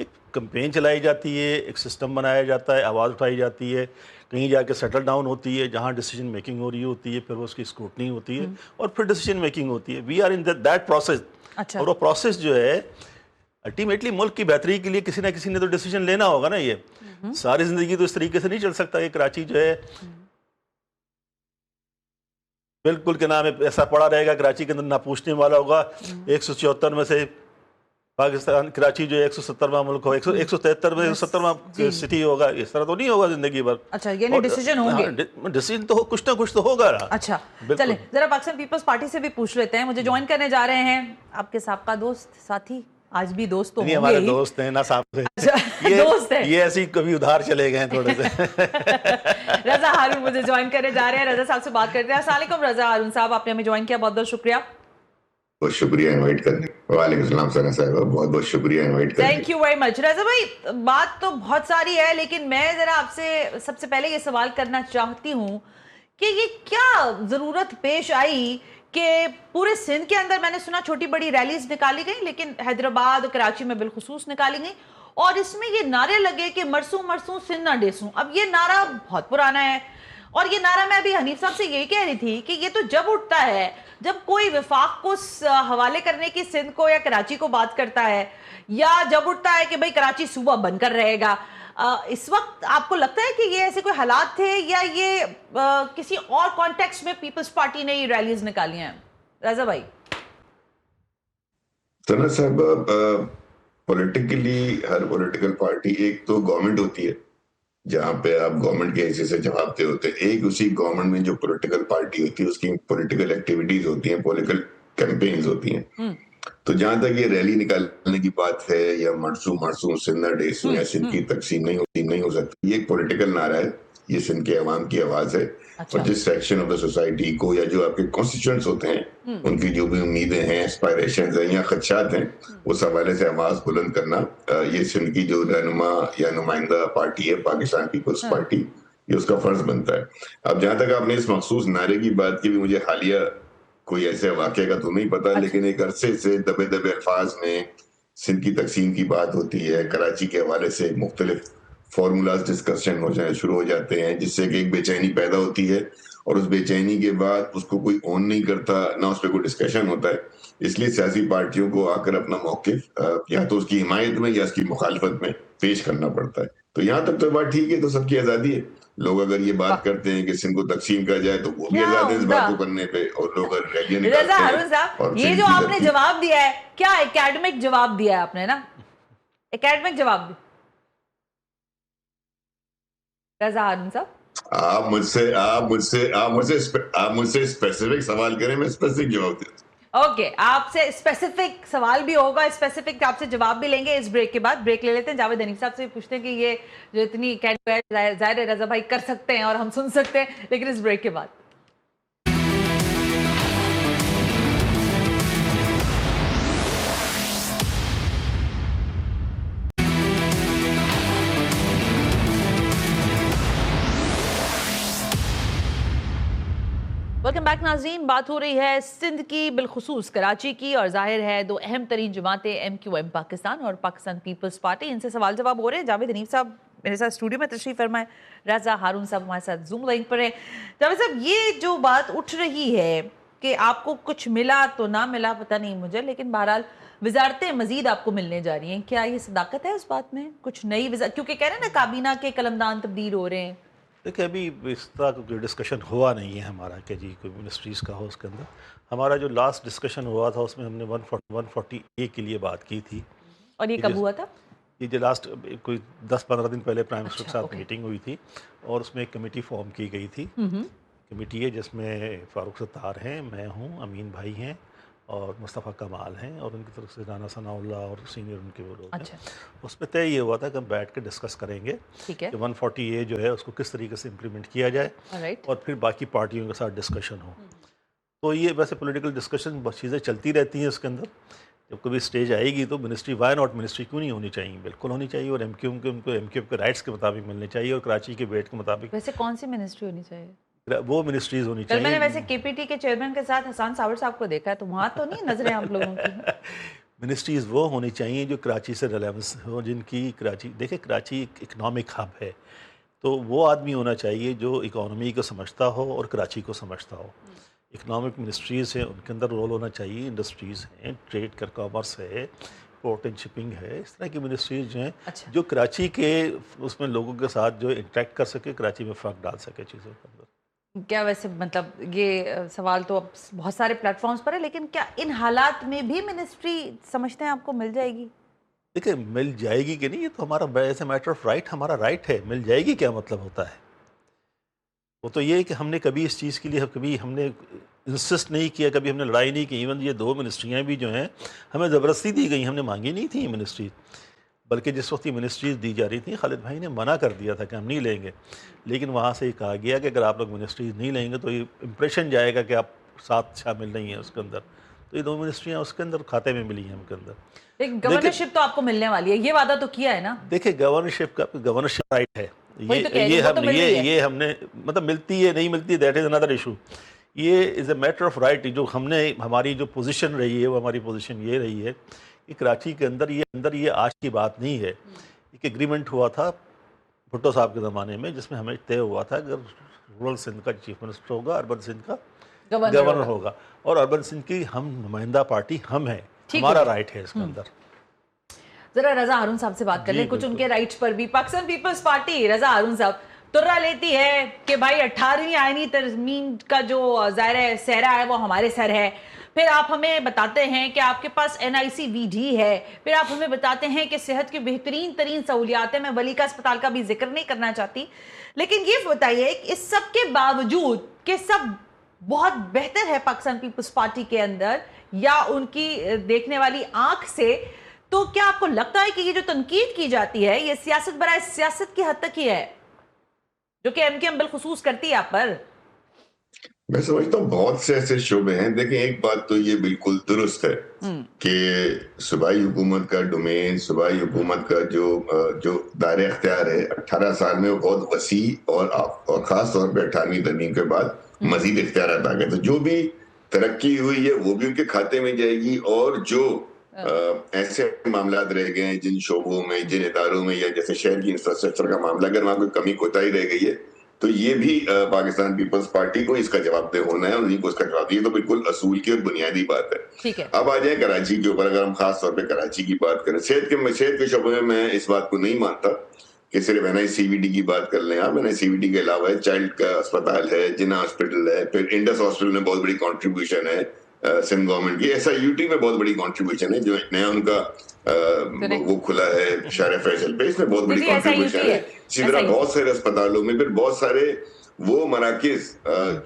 ایک کمپین چلائی جاتی ہے, ایک سسٹم بنایا جاتا ہے, آواز اٹھائی جاتی ہے, کہیں جا کے سیٹل ڈاؤن ہوتی ہے, جہاں ڈیسیجن میکنگ ہو رہی ہوتی ہے, پھر وہ اس کی اسکروٹنی ہوتی ہے اور پھر ڈیسیجن میکنگ ہوتی ہے. We are in that process. اور وہ پروسیس جو ہے الٹیمیٹلی ملک کی بہتری کے لیے کسی نہ کسی نے تو ڈیسیجن لینا ہوگا نا. یہ ساری زندگی تو اس طریقے سے نہیں چل سکتا کہ کراچی جو ہے بالکل کے نام ایسا پڑا رہے گا, کراچی کے اندر نہ پوچھنے والا ہوگا. 174 میں سے پاکستان کراچی جو 170واں ملک ہو, 173 میں 170واں سٹی ہوگا. اس طرح تو نہیں ہوگا زندگی بھر. اچھا یعنی ڈیسیجن ہوں گے, ڈیسیجن تو کچھ نہ کچھ تو ہوگا. اچھا چلیں ذرا پاکستان پیپلز پارٹی سے بھی پوچھ لیتے ہیں. مجھے جوائن کرنے جا رہے ہیں آپ کے سابقہ دوست ساتھی, آج بھی دوست تو ہوں گے, ہمارے دوست ہیں نا صاحب سے, یہ ایسی کبھی ادھار چلے گئے ہیں تھوڑے سے. رضا ہارون مجھے جوائن کرنے جا رہے ہیں. رضا صاحب سے بات کرتے ہیں. السلام علیکم رضا ہارون صاحب, آپ نے ہمیں جوائن کیا, بہت بہت شکریہ. بہت شکریہ انوائٹ کرنے. وعلیکم السلام سنا صاحبہ, بہت بہت شکریہ انوائٹ کرنے. Thank you very much. Raza بھائی بات تو بہت ساری ہے, لیکن میں ذرا آپ سے سب سے پہلے یہ سوال کرنا چاہتی ہوں کہ یہ کیا ضرورت پیش آئی کہ پورے سندھ کے اندر, میں نے سنا چھوٹی بڑی ریلیز نکالی گئی, لیکن حیدرآباد اور کراچی میں بالخصوص نکالی گئی, اور اس میں یہ نعرے لگے کہ مرسوں مرسوں سندھ نہ ڈیسوں. اب یہ نعرہ بہت پرانا ہے, اور یہ نعرہ میں ابھی حنیف صاحب سے یہی کہہ رہی تھی کہ یہ تو جب اٹھتا ہے جب کوئی وفاق کو حوالے کرنے کی سندھ کو یا کراچی کو بات کرتا ہے, یا جب اٹھتا ہے کہ بھئی کراچی صوبہ بن کر رہے گا. اس وقت آپ کو لگتا ہے کہ یہ ایسے کوئی حالات تھے, یا یہ کسی اور کانٹیکسٹ میں پیپلز پارٹی نے یہ ریلیز نکالی ہیں؟ رضا بھائی. سنا صاحب, پولیٹیکلی ہر پولیٹیکل پارٹی, ایک تو گورنمنٹ ہوتی ہے جہاں پہ آپ گورنمنٹ کے حصے سے جواب دے ہوتے ہیں, ایک اسی گورنمنٹ میں جو پولیٹیکل پارٹی ہوتی ہے اس کی پولیٹیکل ایکٹیویٹیز ہوتی ہیں, پولیٹیکل کیمپینز ہوتی ہیں. تو جہاں تک یہ ریلی نکالنے کی بات ہے, یا مرسوں سندھ نہ ڈیسوں, یا سندھ کی تقسیم نہیں ہو سکتی, یہ ایک پولیٹیکل نعرہ ہے, یہ سندھ کے عوام کی آواز ہے. اور جس سیکشن آف دا سوسائٹی کو, یا جو آپ کے کانسٹیچوئنٹس ہوتے ہیں, ان کی جو بھی امیدیں ہیں, اسپائریشنز ہیں یا خدشات ہیں, اس حوالے سے آواز بلند کرنا, یہ سندھ کی جو رہنما یا نمائندہ پارٹی ہے پاکستان پیپلز پارٹی, یہ اس کا فرض بنتا ہے. اب جہاں تک آپ نے اس مخصوص نعرے کی بات کی, بھی مجھے حالیہ کوئی ایسے واقعے کا تو نہیں پتا, لیکن ایک عرصے سے دبے الفاظ میں سندھ کی تقسیم کی بات ہوتی ہے. کراچی کے حوالے سے مختلف فارمولاز ڈسکشن شروع ہو جاتے ہیں, جس سے کہ ایک بے چینی پیدا ہوتی ہے, اور اس بے چینی کے بعد اس کو کوئی اون نہیں کرتا, نہ اس پہ کوئی ڈسکشن ہوتا ہے. اس لیے سیاسی پارٹیوں کو آ کر اپنا موقف یا تو اس کی حمایت میں یا اس کی مخالفت میں پیش کرنا پڑتا ہے. تو یہاں تک تو بات ٹھیک ہے, تو سب کی آزادی ہے. لوگ اگر یہ بات کرتے ہیں کہ سندھ کو تقسیم کیا جائے تو وہ بھی آزاد ہے اس بات کو کرنے پہ, اور لوگ اگر ریلیاں نکالتے ہیں. ہارون صاحب, یہ جو آپ نے جواب دیا ہے, کیا اکیڈمک جواب دیا ہے آپ نے نا, اکیڈمک جواب دیا رضا ہارون صاحب. آپ مجھ سے اسپیسیفک سوال کریں, میں اسپیسیفک جواب دوں. اوکے, آپ سے اسپیسیفک سوال بھی ہوگا, اسپیسیفک آپ سے جواب بھی لیں گے اس بریک کے بعد. بریک لے لیتے ہیں. جاوید حنیف صاحب سے بھی پوچھتے ہیں کہ یہ جو اتنی ظاہر ہے رضا بھائی کر سکتے ہیں اور ہم سن سکتے ہیں, لیکن اس بریک کے بعد. ویلکم بیک ناظرین. بات ہو رہی ہے سندھ کی, بالخصوص کراچی کی, اور ظاہر ہے دو اہم ترین جماعتیں ایم کیو ایم پاکستان اور پاکستان پیپلز پارٹی, ان سے سوال جواب ہو رہے ہیں. جاوید حنیف صاحب میرے ساتھ اسٹوڈیو میں تشریف فرمائے, رضا ہارون صاحب ہمارے ساتھ زوم لنک پر ہیں. جاوید صاحب, یہ جو بات اٹھ رہی ہے کہ آپ کو کچھ ملا تو نہ ملا پتہ نہیں مجھے, لیکن بہرحال وزارتیں مزید آپ کو ملنے جا رہی ہیں, کیا یہ صداقت ہے اس بات میں؟ کچھ نئی وزارت, کیونکہ کہہ رہے ہیں نا کابینہ کے قلمدان تبدیل ہو رہے ہیں. دیکھیں ابھی اس طرح کوئی ڈسکشن ہوا نہیں ہے ہمارا کہ جی کوئی منسٹریز کا ہو. اس کے اندر ہمارا جو لاسٹ ڈسکشن ہوا تھا اس میں ہم نے 140A کے لیے بات کی تھی. اور یہ کب ہوا تھا؟ یہ جو لاسٹ کوئی 10-15 دن پہلے پرائم منسٹر کے ساتھ میٹنگ ہوئی تھی, اور اس میں ایک کمیٹی فارم کی گئی تھی. کمیٹی ہے جس میں فاروق ستار ہیں, میں ہوں, امین بھائی ہیں, اور مصطفیٰ کمال ہیں, اور ان کی طرف سے رانا ثناء اللہ اور سینئر ان کے وہ لوگ ہیں. اس پہ طے یہ ہوا تھا کہ ہم بیٹھ کے ڈسکس کریں گے کہ 140A جو ہے اس کو کس طریقے سے امپلیمنٹ کیا جائے, اور پھر باقی پارٹیوں کے ساتھ ڈسکشن ہو. تو یہ ویسے پولیٹیکل ڈسکشن چیزیں چلتی رہتی ہیں. اس کے اندر جب کبھی اسٹیج آئے گی تو منسٹری, وائی ناٹ منسٹری, کیوں نہیں ہونی چاہیے, بالکل ہونی چاہیے, اور ایم کیو ایم کے رائٹس کے مطابق ملنے چاہیے, اور کراچی کے ویٹ کے مطابق. ویسے کون سی منسٹری ہونی چاہیے؟ وہ منسٹریز ہونی چاہیے. میں نے ویسے کے پی ٹی کے چیئرمین کے ساتھ حسان ساور صاحب کو دیکھا ہے, تو وہاں تو نہیں نظریں آپ لوگوں کی؟ منسٹریز وہ ہونی چاہیے جو کراچی سے ریلیونس ہو، جن کی دیکھیں کراچی ایک اکنامک ہب ہے، تو وہ آدمی ہونا چاہیے جو اکانومی کو سمجھتا ہو اور کراچی کو سمجھتا ہو. اکنامک منسٹریز ہیں، ان کے اندر رول ہونا چاہیے. انڈسٹریز ہیں، ٹریڈ کا کامرس ہے، پورٹ اینڈ شپنگ ہے، اس طرح کی منسٹریز جو ہیں جو کراچی کے اس میں لوگوں کے ساتھ جو انٹریکٹ کر سکے، کراچی میں فرق ڈال سکے چیزوں کے اندر. کیا ویسے مطلب یہ سوال تو اب بہت سارے پلیٹ فارمز پر ہے، لیکن کیا ان حالات میں بھی منسٹری سمجھتے ہیں آپ کو مل جائے گی؟ دیکھیں مل جائے گی کہ نہیں، یہ تو ہمارا as a matter of right ہمارا رائٹ ہے. مل جائے گی کیا مطلب ہوتا ہے؟ وہ تو یہ ہے کہ ہم نے کبھی اس چیز کے لیے کبھی ہم نے انسسٹ نہیں کیا، کبھی ہم نے لڑائی نہیں کی. ایون یہ 2 منسٹریاں بھی جو ہیں ہمیں زبردستی دی گئی، ہم نے مانگی نہیں تھیں یہ منسٹری، بلکہ جس وقت یہ منسٹریز دی جا رہی تھیں خالد بھائی نے منع کر دیا تھا کہ ہم نہیں لیں گے. لیکن وہاں سے یہ کہا گیا کہ اگر آپ لوگ منسٹریز نہیں لیں گے تو یہ امپریشن جائے گا کہ آپ ساتھ شامل نہیں ہیں اس کے اندر. تو یہ 2 منسٹریاں اس کے اندر کھاتے میں ملی ہیں ہم کے اندر. لیکن گورنرشپ تو آپ کو ملنے والی ہے، یہ وعدہ تو کیا ہے نا؟ دیکھیں گورنرشپ رائٹ ہے، یہ ہم نے مطلب ملتی ہے نہیں ملتی دیٹ از اندر ایشو. یہ از اے میٹر آف رائٹ. جو ہم نے ہماری جو پوزیشن رہی ہے وہ ہماری پوزیشن یہ رہی ہے کہ کراچی کے اندر یہ آج کی بات نہیں ہے. ایک ایگریمنٹ ہوا تھا بھٹو صاحب کے زمانے میں جس میں ہمیں طے ہوا تھا کہ رورل سندھ کا چیف منسٹر ہوگا، اربن سندھ کا گورنر ہوگا، اور اربن سندھ کی ہم نمائندہ پارٹی ہم ہیں، ہمارا رائٹ ہے اس کے اندر. ذرا رضا ہارون صاحب سے بات کر لیں کچھ ان کے رائٹس پر بھی. پاکستان پیپلز پارٹی رضا ہارون صاحب ترا لیتی ہے کہ بھائی 18ویں آئینی ترمیم کا جو ظاہر صحرا ہے وہ ہمارے سر ہے. پھر آپ ہمیں بتاتے ہیں کہ آپ کے پاس NICVD ہے. پھر آپ ہمیں بتاتے ہیں کہ صحت کی بہترین ترین سہولیات ہیں. میں ولیکا اسپتال کا بھی ذکر نہیں کرنا چاہتی، لیکن یہ بتائیے کہ اس سب کے باوجود کہ سب بہت بہتر ہے پاکستان پیپلز پارٹی کے اندر یا ان کی دیکھنے والی آنکھ سے، تو کیا آپ کو لگتا ہے کہ یہ جو تنقید کی جاتی ہے یہ سیاست برائے سیاست کی حد تک ہی ہے جو کہ MKM بالخصوص کرتی ہے آپ پر؟ میں سمجھتا ہوں بہت سے ایسے شعبے ہیں. دیکھیں ایک بات تو یہ بالکل درست ہے کہ صوبائی حکومت کا ڈومین، صوبائی حکومت کا جو دائرہ اختیار ہے 18 سال میں وہ بہت وسیع اور خاص طور پہ 18ویں ترمیم کے بعد مزید اختیارات آ گئے. تو جو بھی ترقی ہوئی ہے وہ بھی ان کے کھاتے میں جائے گی، اور جو ایسے معاملات رہ گئے ہیں جن شعبوں میں، جن اداروں میں، یا جیسے شہر کی انفراسٹرکچر کا معاملہ، اگر وہاں کوئی کمی کوتاہی رہ گئی ہے تو یہ بھی پاکستان پیپلز پارٹی کو اس کا جواب دہ ہونا ہے، اور انہیں کو اس کا جواب دیا. تو بالکل اصول کی اور بنیادی بات ہے. اب آ جائیں کراچی کے اوپر. اگر ہم خاص طور پہ کراچی کی بات کریں، صحت کے شعبے میں اس بات کو نہیں مانتا کہ صرف NICVD کی بات کر لیں آپ. NICVD کے علاوہ چائلڈ کا اسپتال ہے، جناح ہاسپٹل ہے، پھر انڈس ہاسپٹل میں بہت بڑی کنٹریبیوشن ہے سندھ گورنمنٹ کی. SIUT میں بہت بڑی کنٹریبیوشن ہے، جو نیا ان کا وہ کھلا ہے شارع فیصل پہ، اس میں بہت بڑی کنٹریبیوشن ہے. اسی طرح بہت سارے اسپتالوں میں، پھر بہت سارے وہ مراکز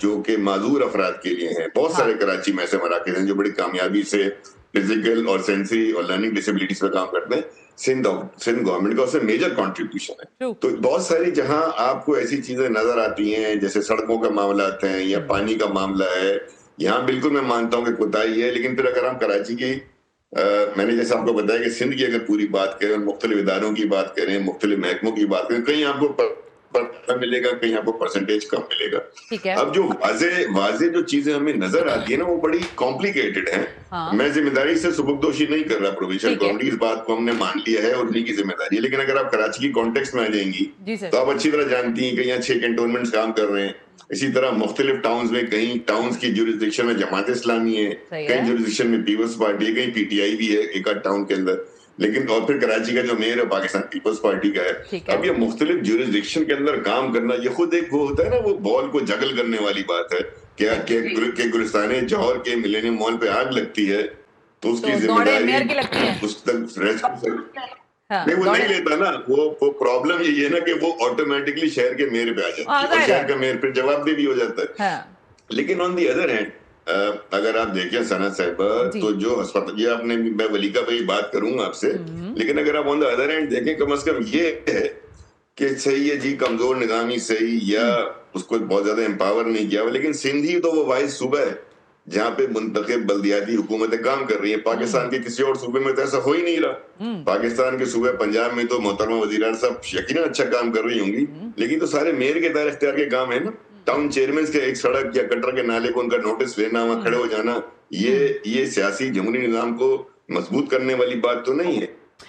جو کہ معذور افراد کے لیے ہیں. بہت سارے کراچی میں ایسے مراکز ہیں جو بڑی کامیابی سے فزیکل اور سینسری اور لرننگ ڈسیبلٹیز پہ کام کرتے ہیں. سندھ گورنمنٹ کا اس میں میجر کنٹریبیوشن ہے. تو بہت ساری جہاں آپ کو ایسی چیزیں نظر آتی ہیں جیسے سڑکوں کا معاملات ہیں یا پانی کا معاملہ ہے، یہاں بالکل میں مانتا ہوں کہ کوتاہی ہے. لیکن پھر اگر ہم کراچی کی میں نے جیسے آپ کو بتایا کہ سندھ کی اگر پوری بات کریں، مختلف اداروں کی بات کریں، مختلف محکموں کی بات کریں، کہیں آپ کو ملے گا، کہیں آپ کو پرسنٹیج کم ملے گا. اب جو واضح جو چیزیں ہمیں نظر آتی ہیں نا وہ بڑی کمپلیکیٹڈ ہیں. میں ذمہ داری سے سبکدوشی نہیں کر رہا، پرووینشل گورنمنٹ اس بات کو ہم نے مان لیا ہے اور انہیں کی ذمہ داری ہے. لیکن اگر آپ کراچی کی کانٹیکسٹ میں آ جائیں گی تو آپ اچھی طرح جانتی ہیں کہ یہاں 6 کنٹونمنٹس کام کر رہے ہیں. اسی طرح مختلف ٹاؤنز میں، کہیں ٹاؤنز کی جورسڈکشن میں جماعت اسلامی ہے، کہیں جورسڈکشن میں پیپلز پارٹی ہے، کہیں PTI بھی ہے ایک آدھ ٹاؤن کے اندر. لیکن اور پھر کراچی کا جو میئر ہے پاکستان پیپلز پارٹی کا ہے. اب یہ مختلف جورسڈکشن کے اندر کام کرنا یہ خود ایک وہ ہوتا ہے نا، وہ بال کو جگل کرنے والی بات ہے. کیا کہ گلستان جوہر کے ملینیم مال پہ آگ لگتی ہے تو اس کی ذمہ داری اس تک نہیں، وہ نہیں لیتا نا. وہ پرابلم یہ ہے نا کہ وہ آٹومیٹکلی شہر کے میئر پہ آ جاتا ہے اور شہر کا میئر پھر جواب دہ بھی ہو جاتا ہے. لیکن آن دی ادر ہینڈ اگر آپ دیکھیں ثنا صاحبہ تو جو ہسپتال، یہ آپ نے، میں ولیکا پہ ہی بات کروں گا آپ سے، لیکن اگر آپ آن دی ادر ہینڈ دیکھیں کم از کم یہ ہے کہ صحیح ہے جی، کمزور نظامی صحیح یا اس کو بہت زیادہ امپاور نہیں کیا ہوا، لیکن سندھ ہی تو وہ واحد صوبہ ہے جہاں پہ منتخب بلدیاتی حکومتیں کام کر رہی ہیں. پاکستان کے کسی اور صوبے میں تو ایسا ہو ہی نہیں رہا. پاکستان کے صوبے پنجاب میں تو محترمہ وزیر اعظم صاحب یقیناً اچھا کام کر رہی ہوں گی، لیکن تو سارے میئر کے دائرہ اختیار کے کام ہے نا. ٹاؤن چیئرمین کے ایک سڑک یا کٹر کے نالے کو ان کا نوٹس لینا، وہاں کھڑے ہو جانا، یہ سیاسی جمہوری نظام کو مضبوط کرنے والی بات تو نہیں ہے.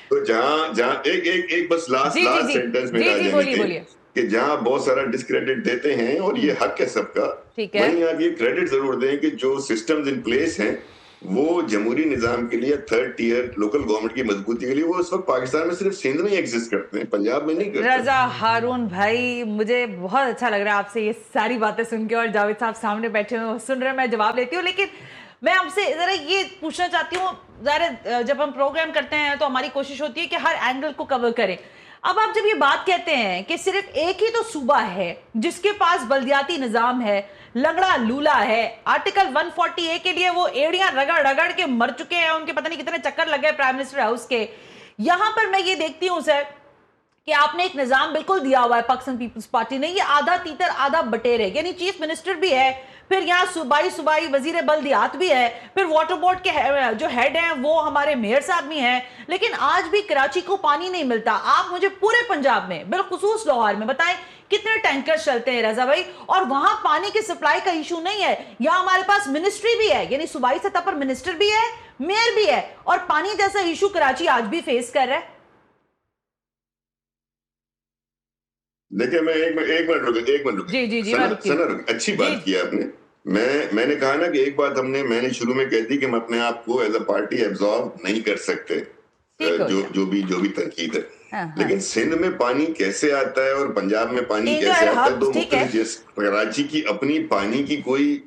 تو جہاں ایک بس لاسٹ سینٹنس میں آ جائیں گے کہ جہاں بہت سارا ڈسکریڈٹ دیتے ہیں اور یہ حق ہے سب کا, وہیں آپ یہ کریڈٹ ضرور دیں کہ جو سسٹمز ان پلیس ہیں وہ جمہوری نظام کے لیے, تھرڈ ٹیئر لوکل گورنمنٹ کی مضبوطی کے لیے, وہ اس وقت پاکستان میں صرف سندھ میں ہی ایگزسٹ کرتے ہیں, پنجاب میں نہیں کرتے. رضا ہارون بھائی, مجھے بہت اچھا لگ رہا ہے آپ سے یہ ساری باتیں سن کے, اور جاوید صاحب سامنے بیٹھے ہوئے سن رہے ہیں, میں جواب لیتی ہوں. لیکن میں آپ سے ذرا یہ پوچھنا چاہتی ہوں, ظاہر جب ہم پروگرام کرتے ہیں تو ہماری کوشش ہوتی ہے کہ ہر اینگل کو کور کریں. اب آپ جب یہ بات کہتے ہیں کہ صرف ایک ہی تو صوبہ ہے جس کے پاس بلدیاتی نظام ہے, لنگڑا لولا ہے, آرٹیکل 140A کے لیے وہ ایڑیاں رگڑ رگڑ کے مر چکے ہیں, ان کے پتہ نہیں کتنے چکر لگے پرائم منسٹر ہاؤس کے. یہاں پر میں یہ دیکھتی ہوں سر کہ آپ نے ایک نظام بالکل دیا ہوا ہے پاکستان پیپلز پارٹی نے, یہ آدھا تیتر آدھا بٹیرے, یعنی چیف منسٹر بھی ہے, پھر یہاں صوبائی وزیر بلدیات بھی ہے, پھر واٹر بورڈ کے جو ہیڈ ہیں وہ ہمارے میئر صاحب بھی ہیں, لیکن آج بھی کراچی کو پانی نہیں ملتا. آپ مجھے پورے پنجاب میں بالخصوص لاہور میں بتائیں کتنے ٹینکر چلتے ہیں رضا بھائی, اور وہاں پانی کی سپلائی کا ایشو نہیں ہے. یہاں ہمارے پاس منسٹری بھی ہے, یعنی صوبائی سطح پر منسٹر بھی ہے, میئر بھی ہے, اور پانی جیسا ایشو کراچی آج بھی فیس کر رہا ہے. دیکھیں میں ایک منٹ اچھی بات کی آپ نے. میں نے کہا نا کہ ایک بات میں نے شروع میں کہتی کہ ہم اپنے آپ کو ایز اے پارٹی ایبزارب نہیں کر سکتے جو بھی تنقید ہے, لیکن سندھ میں پانی کیسے آتا ہے اور پنجاب میں پانی کیسے آتا ہے, دو مختلف. کراچی کی اپنی پانی کی کوئی,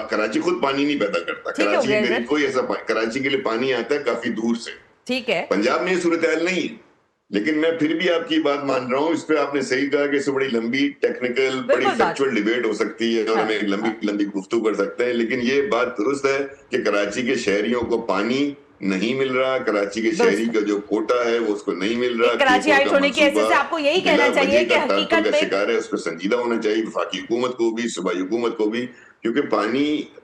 کراچی خود پانی نہیں پیدا کرتا, کراچی میں کوئی ایسا, کراچی کے لیے پانی آتا ہے کافی دور سے. ٹھیک ہے, پنجاب میں یہ صورتحال نہیں ہے. لیکن میں پھر بھی آپ کی بات مان رہا ہوں, اس پہ آپ نے صحیح کہا کہ اس سے بڑی لمبی ٹیکنیکل بڑی فیکچوئل ڈیبیٹ ہو سکتی ہے اور ہم ایک لمبی گفتگو کر سکتے ہیں, لیکن یہ بات درست ہے کہ کراچی کے شہریوں کو پانی نہیں مل رہا, کراچی کے شہری کا جو کوٹا ہے وہ اس کو نہیں مل رہا. کراچی ہائٹ ہونے کی حیثیت سے آپ کو یہی کہنا چاہیے کہ حقیقت میں شکار ہے, اس پہ سنجیدہ ہونا چاہیے وفاقی حکومت کو بھی, صوبائی حکومت کو بھی, کیونکہ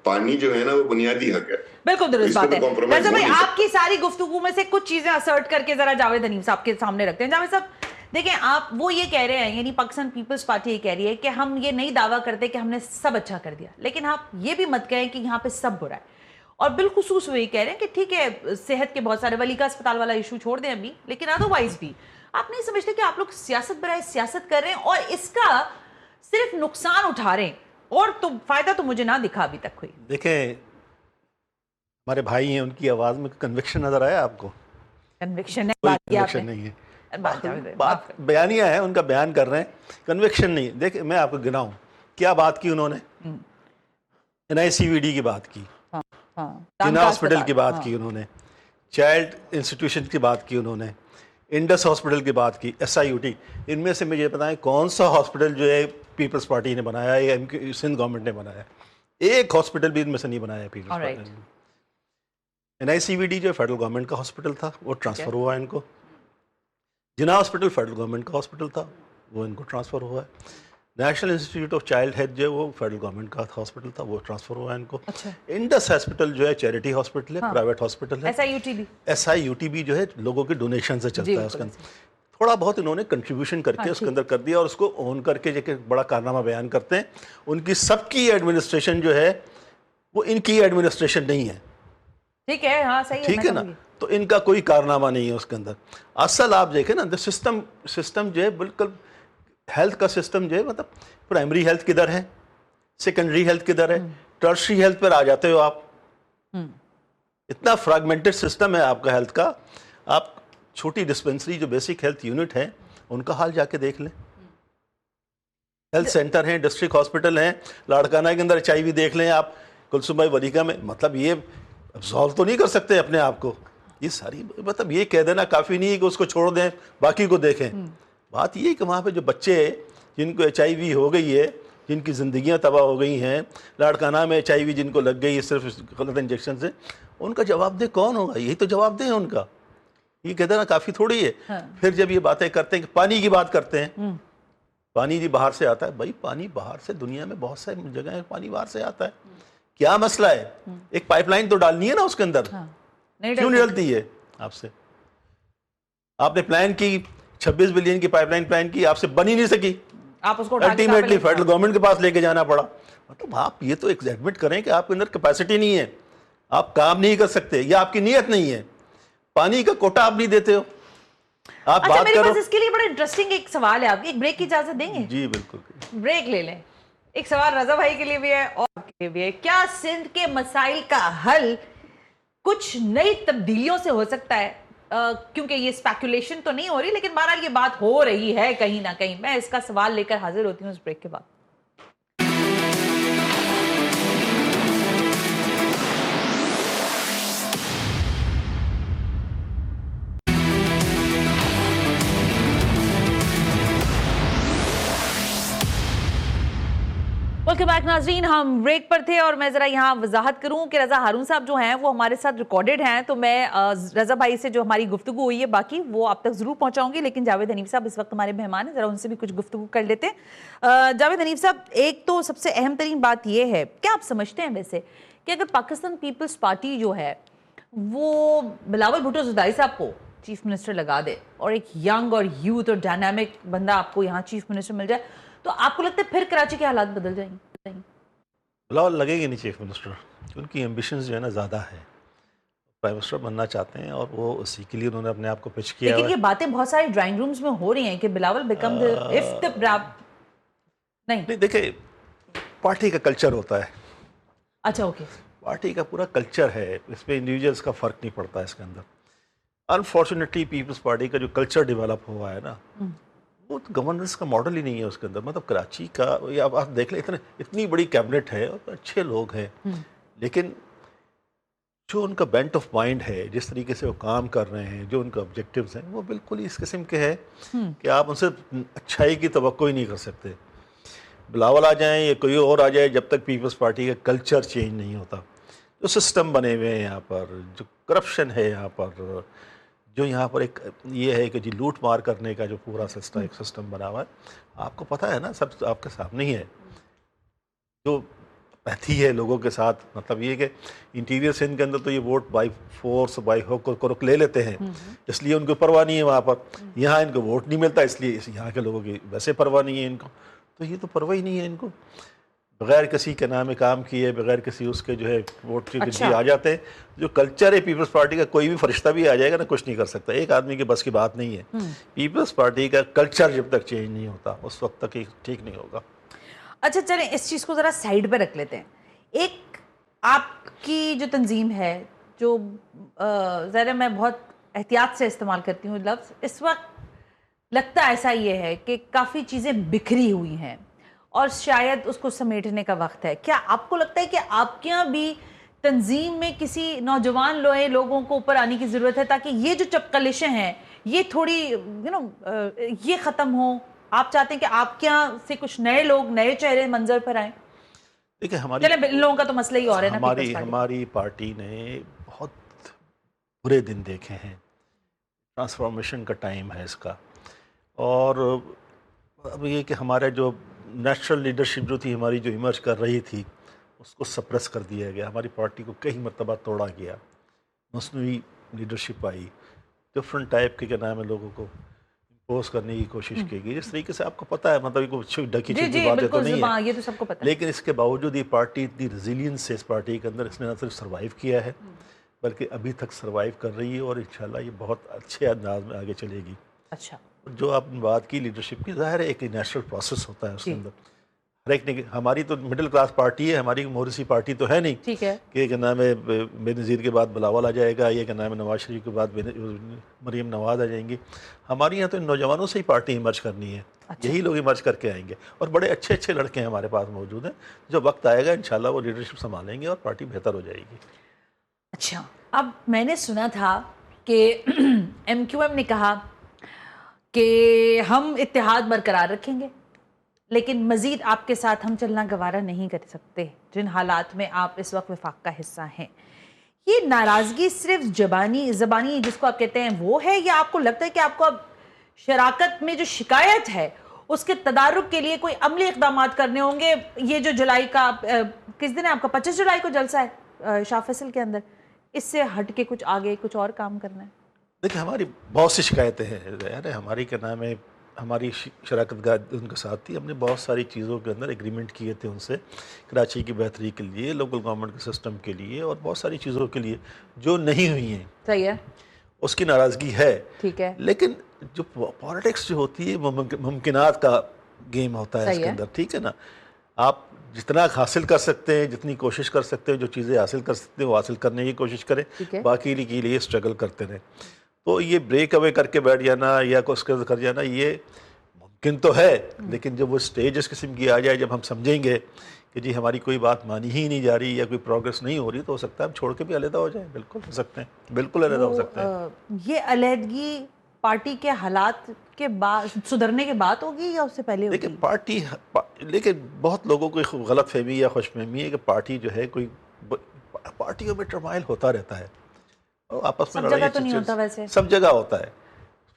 پانی جو ہے نا وہ بنیادی حق ہے. بالکل درست بات ہے. رضا بھائی آپ کی ساری گفتگو میں سے کچھ چیزیں اسرٹ کر کے ذرا جاوید حنیف صاحب کے سامنے رکھتے ہیں. جاوید صاحب دیکھیں, آپ وہ یہ کہہ رہے ہیں, یعنی پاکستان پیپلز پارٹی یہ کہہ رہی ہے کہ ہم یہ نہیں دعویٰ کرتے کہ ہم نے سب اچھا کر دیا, لیکن آپ یہ بھی مت کہیں کہ یہاں پہ سب برا ہے. اور بالخصوص وہ یہ کہہ رہے ہیں کہ ٹھیک ہے صحت کے بہت سارے, ولی کا اسپتال والا ایشو چھوڑ دیں ابھی, لیکن ادروائز بھی آپ نہیں سمجھتے کہ آپ لوگ سیاست برائے سیاست کر رہے ہیں اور اس کا صرف نقصان اٹھا رہے ہیں, اور تو فائدہ تو مجھے نہ دکھا ابھی تک کوئی. دیکھیں ہمارے بھائی ہیں, ان کی آواز میں کنوکشن نظر آیا آپ کو؟ کنوکشن نہیں ہے, بات بیانیہ ہے, ان کا بیان کر رہے ہیں, کنوکشن نہیں. دیکھیں میں آپ کو گناؤں کیا بات کی انہوں نے, NICVD کی بات کی, جنا ہاسپٹل کی بات کی انہوں نے, چائلڈ انسٹیٹیوشن کی بات کی انہوں نے, انڈس ہاسپٹل کی بات کی, SIUT. ان میں سے مجھے بتائیں کون سا ہاسپٹل جو ہے پیپلز پارٹی نے بنایا ہے یا سندھ گورنمنٹ نے بنایا ہے؟ ایک ہاسپٹل بھی ان میں سے نہیں بنایا ہے پیپلز پارٹی نے. NICVD جو فیڈرل گورنمنٹ کا ہاسپٹل تھا وہ ٹرانسفر ہوا ہے ان کو. جنا ہاسپٹل فیڈرل گورنمنٹ کا ہاسپٹل تھا وہ ان کو ٹرانسفر ہوا ہے. National institute of child health جو ہے وہ فیڈرل گورنمنٹ کا ہاسپٹل تھا وہ ٹرانسفر ہوا ہے ان کو. انڈس ہاسپٹل جو ہے چیریٹی ہاسپٹل ہے, پرائیویٹ ہاسپٹل ہے. SIUT بھی جو ہے لوگوں کے ڈونیشن سے چلتا ہے, اس کے اندر تھوڑا بہت انہوں نے کنٹریبیوشن کر کے اس کے اندر کر دیا, اور اس کو اون کر کے جو کہ بڑا کارنامہ بیان کرتے ہیں. ان کی سب کی ایڈمنسٹریشن جو ہے وہ ان کی ایڈمنسٹریشن نہیں ہے, ٹھیک ہے, ہاں صحیح ہے, ٹھیک ہے نا, تو ان کا کوئی کارنامہ نہیں ہے اس کے اندر. اصل آپ دیکھیں نا سسٹم جو ہے بالکل ہیلتھ کا سسٹم جو ہے, مطلب پرائمری ہیلتھ کدھر ہے, سیکنڈری ہیلتھ کدھر ہے, ٹرشری ہیلتھ پر آ جاتے ہو آپ. اتنا فریگمنٹڈ سسٹم ہے آپ کا ہیلتھ کا. آپ چھوٹی ڈسپنسری جو بیسک ہیلتھ یونٹ ہیں ان کا حال جا کے دیکھ لیں. ہیلتھ سینٹر ہیں, ڈسٹرکٹ ہاسپٹل ہیں, لاڑکانہ کے اندر HIV دیکھ لیں آپ, کلثوم بھائی ولیکا میں. مطلب یہ ابزالو تو نہیں کر سکتے اپنے آپ کو, یہ ساری مطلب یہ کہہ دینا کافی نہیں ہے کہ اس کو چھوڑ دیں باقی کو دیکھیں. بات یہ ہے کہ وہاں پہ جو بچے جن کو HIV ہو گئی ہے, جن کی زندگیاں تباہ ہو گئی ہیں, لاڑکانہ میں HIV جن کو لگ گئی ہے صرف غلط انجیکشن سے, ان کا جواب دہ کون ہوگا؟ یہی تو جواب دہ ہے ان کا. یہ کہہ دینا کافی تھوڑی ہے. پھر جب یہ باتیں کرتے ہیں کہ پانی کی بات کرتے ہیں, پانی جی باہر سے آتا ہے. بھائی پانی باہر سے, دنیا میں بہت ساری جگہ ہے پانی باہر سے آتا ہے. کیا مسئلہ ہے؟ ایک پائپ لائن تو ڈالنی ہے نا اس کے اندر, کیوں نہیں ڈلتی ہے آپ سے؟ آپ نے پلان کی 26 بلین کی پائپ لائن پلان کی, آپ سے بن ہی نہیں سکی, آپ اس کو الٹیمیٹلی فیڈرل گورنمنٹ کے پاس لے کے جانا پڑا. مطلب آپ یہ تو ایڈمٹ کریں کہ آپ کے اندر کیپیسٹی نہیں ہے, آپ کام نہیں کر سکتے, یا آپ کی نیت نہیں ہے. پانی کا کوٹا آپ نہیں دیتے ہو. آپ اچھا بات میرے کرو. پاس اس کے لیے بڑا انٹرسٹنگ ایک سوال ہے آپ کی, ایک بریک کی اجازت دیں گے؟ جی بالکل. بریک لے لیں. ایک سوال رضا بھائی کے لیے بھی ہے اور آپ کے لیے بھی ہے. کیا سندھ کے مسائل کا حل کچھ نئی تبدیلیوں سے ہو سکتا ہے؟ کیونکہ یہ اسپیکولیشن تو نہیں ہو رہی, لیکن بہرحال یہ بات ہو رہی ہے کہیں نہ کہیں. میں اس کا سوال لے کر حاضر ہوتی ہوں اس بریک کے بعد. ویلکم بیک ناظرین, ہم بریک پر تھے اور میں ذرا یہاں وضاحت کروں کہ رضا ہارون صاحب جو ہیں وہ ہمارے ساتھ ریکارڈڈ ہیں, تو میں رضا بھائی سے جو ہماری گفتگو ہوئی ہے باقی وہ آپ تک ضرور پہنچاؤں گی, لیکن جاوید حنیف صاحب اس وقت ہمارے مہمان ہیں, ذرا ان سے بھی کچھ گفتگو کر لیتے ہیں. جاوید حنیف صاحب, ایک تو سب سے اہم ترین بات یہ ہے, کیا آپ سمجھتے ہیں ویسے کہ اگر پاکستان پیپلز پارٹی جو ہے وہ بلاول بھٹو زرداری صاحب کو چیف منسٹر لگا دے اور ایک ینگ اور یوتھ اور ڈائنامک بندہ آپ کو یہاں چیف منسٹر مل جائے, تو آپ کو لگتا ہے پھر کراچی کے حالات بدل جائیں گے؟ بلاول لگے گی نہیں چیف منسٹر, ان کی ایمبیشنز جو ہے نا زیادہ ہے, پرائم منسٹر بننا چاہتے ہیں اور وہ اسی کے لیے انہوں نے اپنے آپ کو پچ کیا. لیکن یہ باتیں بہت سارے ڈرائنگ رومز میں ہو رہی ہیں کہ بلاول بیکم نہیں دیکھیں پارٹی کا کلچر ہوتا ہے. اچھا اوکے, پارٹی کا پورا کلچر ہے, اس پہ انڈیویجولس کا فرق نہیں پڑتا اس کے اندر. انفارچونیٹلی پیپلز پارٹی کا جو کلچر ڈیولپ ہوا ہے نا, وہ گورننس کا ماڈل ہی نہیں ہے اس کے اندر. مطلب کراچی کا آپ دیکھ لیں, اتنی بڑی کیبنٹ ہے اور اچھے لوگ ہیں, لیکن جو ان کا بینٹ آف مائنڈ ہے, جس طریقے سے وہ کام کر رہے ہیں, جو ان کا آبجیکٹیوز ہیں, وہ بالکل اس قسم کے ہیں کہ آپ ان سے اچھائی کی توقع ہی نہیں کر سکتے. بلاول آ جائیں یا کوئی اور آ جائے, جب تک پیپلز پارٹی کا کلچر چینج نہیں ہوتا, جو سسٹم بنے ہوئے ہیں یہاں پر, جو کرپشن ہے یہاں پر, جو یہاں پر ایک یہ ہے کہ جی لوٹ مار کرنے کا جو پورا سسٹم ایک سسٹم بنا ہوا ہے, آپ کو پتہ ہے نا, سب آپ کے سامنے ہی ہے. جو رہتی ہے لوگوں کے ساتھ, مطلب یہ کہ انٹیریئر سندھ کے اندر تو یہ vote by force by hook لے لیتے ہیں, اس لیے ان کو پرواہ نہیں ہے وہاں پر. یہاں ان کو ووٹ نہیں ملتا, اس لیے یہاں کے لوگوں کی ویسے پرواہ نہیں ہے ان کو. تو یہ تو پرواہ ہی نہیں ہے ان کو, بغیر کسی کے نام کام کیے, بغیر کسی اس کے جو ہے ووٹ کے جی آ جاتے ہیں. جو کلچر ہے پیپلز پارٹی کا, کوئی بھی فرشتہ بھی آ جائے گا نا, کچھ نہیں کر سکتا. ایک آدمی کے بس کی بات نہیں ہے. پیپلز پارٹی کا کلچر جب تک چینج نہیں ہوتا اس وقت تک ٹھیک نہیں ہوگا. اچھا چلیں اس چیز کو ذرا سائیڈ پہ رکھ لیتے ہیں. ایک آپ کی جو تنظیم ہے, جو ذرا میں بہت احتیاط سے استعمال کرتی ہوں لفظ, اس وقت لگتا ایسا یہ ہے کہ کافی چیزیں بکھری ہوئی ہیں اور شاید اس کو سمیٹنے کا وقت ہے. کیا آپ کو لگتا ہے کہ آپ کے یہاں بھی تنظیم میں کسی نوجوان لوگوں کو اوپر آنے کی ضرورت ہے تاکہ یہ جو چپقلشیں ہیں یہ تھوڑی یہ ختم ہوں؟ آپ چاہتے ہیں کہ آپ کے یہاں سے کچھ نئے لوگ, نئے چہرے منظر پر آئیں؟ دیکھیں چلیں ان لوگوں کا تو مسئلہ ہی اور ہے نا. ہماری پارٹی نے بہت برے دن دیکھے ہیں, ٹرانسفارمیشن کا ٹائم ہے اس کا, اور اب یہ کہ ہمارے جو نیچرل لیڈرشپ جو تھی ہماری, جو ایمرج کر رہی تھی, اس کو سپریس کر دیا گیا. ہماری پارٹی کو کئی مرتبہ توڑا گیا, مصنوعی لیڈرشپ آئی, ڈفرنٹ ٹائپ کے کیا نام ہے لوگوں کو امپوز کرنے کی کوشش کی گئی. جس طریقے سے آپ کو پتہ ہے, مطلب کوئی ڈکی چھپی باتیں تو نہیں ہے, یہ تو سب کو پتہ ہے. لیکن اس کے باوجود یہ پارٹی اتنی ریزیلینس ہے اس پارٹی کے اندر, اس نے نہ صرف سروائیو کیا ہے بلکہ ابھی تک سروائیو کر رہی ہے, اور انشاءاللہ یہ بہت اچھے انداز میں آگے چلے گی. اچھا, جو آپ نے بات کی لیڈرشپ کی, ظاہر ہے ایک نیچرل پروسیس ہوتا ہے اس کے اندر. ہر ایک نے, ہماری تو مڈل کلاس پارٹی ہے, ہماری مورثی پارٹی تو ہے نہیں ٹھیک ہے کہ کیا نام ہے بے نظیر کے بعد بلاول آ جائے گا, یہ کیا نام ہے نواز شریف کے بعد مریم نواز آ جائیں گی. ہماری یہاں تو ان نوجوانوں سے ہی پارٹی ایمرج کرنی ہے, یہی لوگ ایمرج کر کے آئیں گے, اور بڑے اچھے اچھے لڑکے ہیں ہمارے پاس موجود ہیں. جو وقت آئے گا انشاءاللہ وہ لیڈرشپ سنبھالیں گے اور پارٹی بہتر ہو جائے گی. اچھا, اب میں نے سنا تھا کہ ایم کیو ایم نے کہا کہ ہم اتحاد برقرار رکھیں گے, لیکن مزید آپ کے ساتھ ہم چلنا گوارا نہیں کر سکتے جن حالات میں آپ اس وقت وفاق کا حصہ ہیں. یہ ناراضگی صرف زبانی جس کو آپ کہتے ہیں وہ ہے, یا آپ کو لگتا ہے کہ آپ کو اب شراکت میں جو شکایت ہے اس کے تدارک کے لیے کوئی عملی اقدامات کرنے ہوں گے؟ یہ جو جولائی کا, کس دن ہے آپ کا, 25 جولائی کو جلسہ ہے شاہ فیصل کے اندر, اس سے ہٹ کے کچھ آگے کچھ اور کام کرنا ہے؟ دیکھیں ہماری بہت سی شکایتیں ہیں, ہماری کیا نام ہے, ہماری شراکت گاہ ان کے ساتھ تھی. ہم نے بہت ساری چیزوں کے اندر ایگریمنٹ کیے تھے ان سے, کراچی کی بہتری کے لیے, لوکل گورنمنٹ کے سسٹم کے لیے, اور بہت ساری چیزوں کے لیے جو نہیں ہوئی ہیں. صحیح ہے. اس کی ناراضگی ہے. ٹھیک ہے. لیکن جو پالیٹکس جو ہوتی ہے وہ ممکنات کا گیم ہوتا ہے اس کے اندر. ٹھیک ہے نا, آپ جتنا حاصل کر سکتے ہیں, جتنی کوشش کر سکتے ہیں, جو چیزیں حاصل کر سکتے ہیں وہ حاصل کرنے کی کوشش کریں, باقی کے لیے اسٹرگل کرتے رہیں. تو یہ بریک اوے کر کے بیٹھ جانا یا کچھ کر جانا یہ ممکن تو ہے, لیکن جب وہ سٹیج اس قسم کی آ جائے, جب ہم سمجھیں گے کہ جی ہماری کوئی بات مانی ہی نہیں جا رہی یا کوئی پروگرس نہیں ہو رہی, تو ہو سکتا ہے ہم چھوڑ کے بھی علیحدہ ہو جائیں. بالکل ہو سکتے ہیں, بالکل علیحدہ ہو سکتے ہیں. یہ علیحدگی پارٹی کے حالات کے بعد سدھرنے کے بعد ہوگی یا اس سے پہلے ہوگی؟ لیکن بہت لوگوں کو غلط فہمی یا خوش فہمی ہے کہ پارٹی جو ہے کوئی, پارٹیوں میں ٹرمائل ہوتا رہتا ہے, آپس میں سب جگہ تو نہیں ہوتا ویسے. سب جگہ ہوتا ہے.